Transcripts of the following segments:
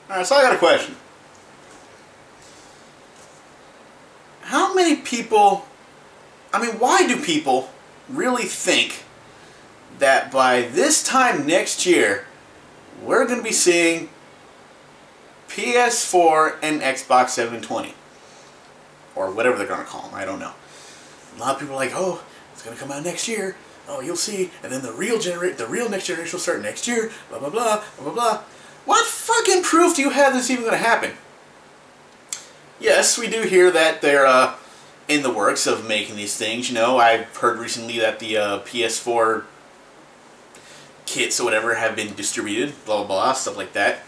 Alright, so I got a question. How many people... I mean, why do people really think that by this time next year, we're going to be seeing PS4 and Xbox720? Or whatever they're going to call them, I don't know. A lot of people are like, oh, it's going to come out next year. Oh, you'll see. And then the real next generation will start next year. Blah, blah, blah, blah, blah, blah. What fucking proof do you have this even going to happen? Yes, we do hear that they're in the works of making these things. You know, I've heard recently that the PS4 kits or whatever have been distributed. Blah, blah, blah, stuff like that.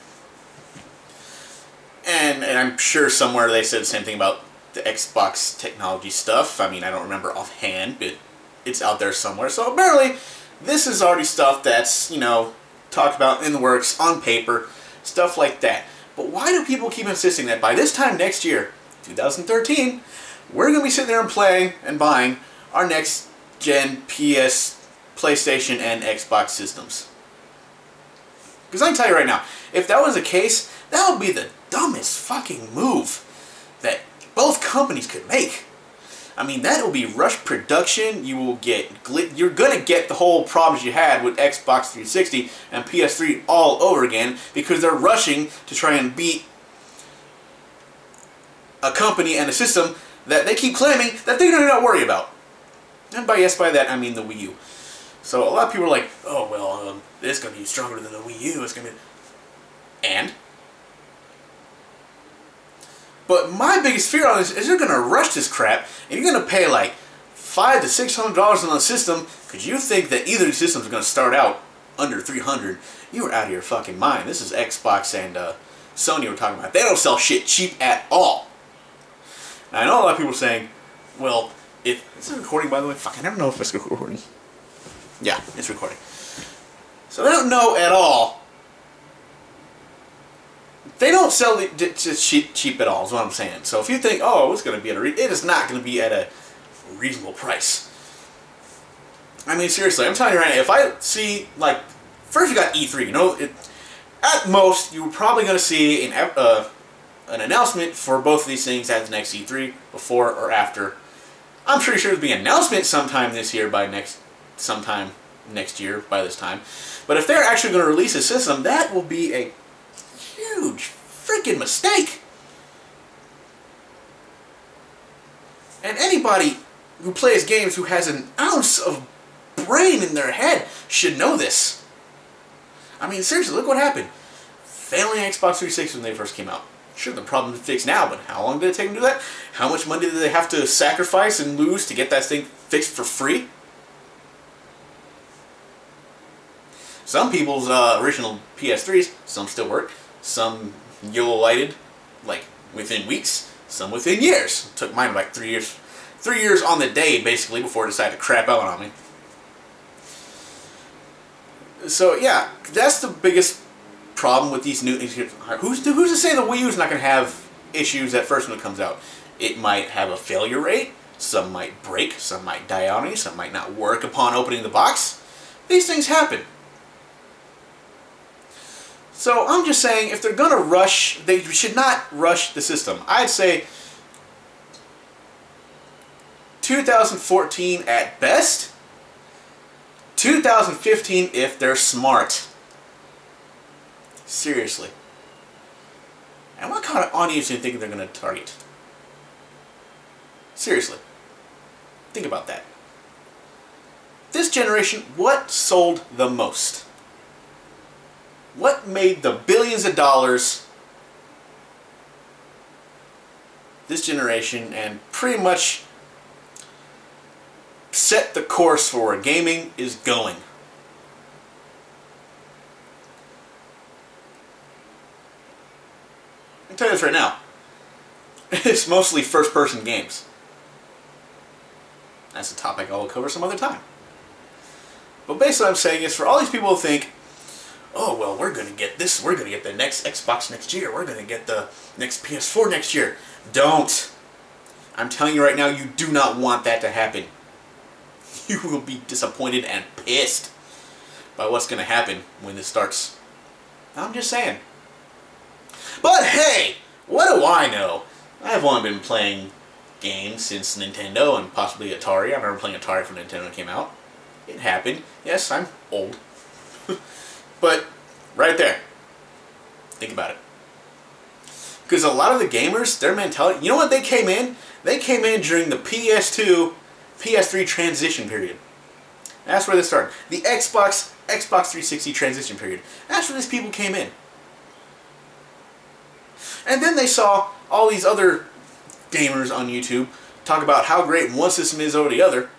And I'm sure somewhere they said the same thing about the Xbox technology stuff. I mean, I don't remember offhand, but it's out there somewhere. So apparently, this is already stuff that's, you know, talked about in the works, on paper, stuff like that. But why do people keep insisting that by this time next year, 2013, we're going to be sitting there and playing and buying our next gen PlayStation, and Xbox systems? Because I can tell you right now, if that was the case, that would be the dumbest fucking move that both companies could make. I mean, that will be rushed production. You will get you're gonna get the whole problems you had with Xbox 360 and PS3 all over again because they're rushing to try and beat a company and a system that they keep claiming that they do not worry about. And by that I mean the Wii U. So a lot of people are like, oh well, it's gonna be stronger than the Wii U. It's gonna be, and. But my biggest fear on this is they're going to rush this crap, and you're going to pay like $500 to $600 on the system because you think that either of these systems are going to start out under $300. You are out of your fucking mind. This is Xbox and Sony we're talking about. They don't sell shit cheap at all. Now, I know a lot of people are saying, well, if... Is it recording, by the way? Fuck, I never know if it's recording. Yeah, it's recording. So they don't know at all. They don't sell it just cheap at all, is what I'm saying. So if you think, oh, it's going to be at it is not going to be at a reasonable price. I mean, seriously, I'm telling you right now, if I see, like, first you got E3, you know, at most, you're probably going to see an announcement for both of these things at the next E3, before or after. I'm pretty sure there'll be an announcement sometime this year sometime next year by this time. But if they're actually going to release a system, that will be a huge freaking mistake. And anybody who plays games who has an ounce of brain in their head should know this. I mean, seriously, look what happened. Failing Xbox 360 when they first came out. Sure, the problem is fixed now, but how long did it take them to do that? How much money did they have to sacrifice and lose to get that thing fixed for free? Some people's original PS3s, some still work. Some yellow lighted, like, within weeks. Some within years. It took mine like 3 years. 3 years on the day, basically, before it decided to crap out on me. So, yeah, that's the biggest problem with these new... Who's to say the Wii U is not going to have issues at first when it comes out? It might have a failure rate. Some might break. Some might die on you. Some might not work upon opening the box. These things happen. So I'm just saying, if they're going to rush, they should not rush the system. I'd say 2014 at best, 2015 if they're smart. Seriously. And what kind of audience do you think they're going to target? Seriously. Think about that. This generation, what sold the most? What made the billions of dollars this generation and pretty much set the course for where gaming is going? I can tell you this right now. It's mostly first-person games. That's a topic I'll cover some other time. But basically what I'm saying is, for all these people who think, oh, well, we're going to get this, we're going to get the next Xbox next year, we're going to get the next PS4 next year. Don't. I'm telling you right now, you do not want that to happen. You will be disappointed and pissed by what's going to happen when this starts. I'm just saying. But hey, what do I know? I've only been playing games since Nintendo and possibly Atari. I remember playing Atari when Nintendo came out. It happened. Yes, I'm old. But, right there. Think about it. Because a lot of the gamers, their mentality... You know what they came in? They came in during the PS2, PS3 transition period. That's where they started. The Xbox 360 transition period. That's where these people came in. And then they saw all these other gamers on YouTube talk about how great one system is over the other,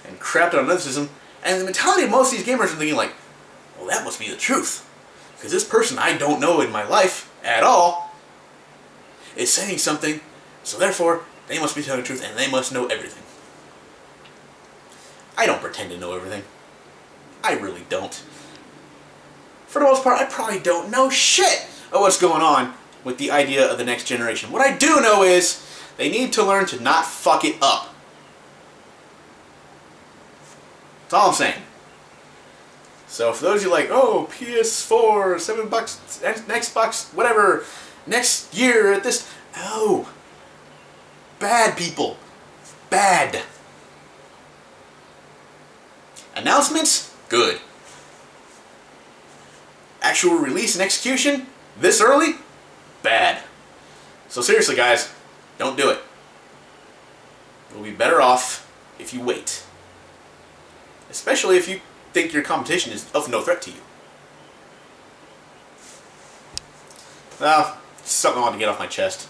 and crapped on another system, and the mentality of most of these gamers are thinking like, well, that must be the truth. Because this person I don't know in my life at all is saying something, so therefore they must be telling the truth and they must know everything. I don't pretend to know everything. I really don't. For the most part, I probably don't know shit of what's going on with the idea of the next generation. What I do know is they need to learn to not fuck it up. That's all I'm saying. So for those of you like, oh, PS4, $7, Xbox, whatever, next year at this... No. Bad people. Bad. Announcements? Good. Actual release and execution? This early? Bad. So seriously, guys, don't do it. You'll be better off if you wait. Especially if you think your competition is of no threat to you. Well, it's something I want to get off my chest.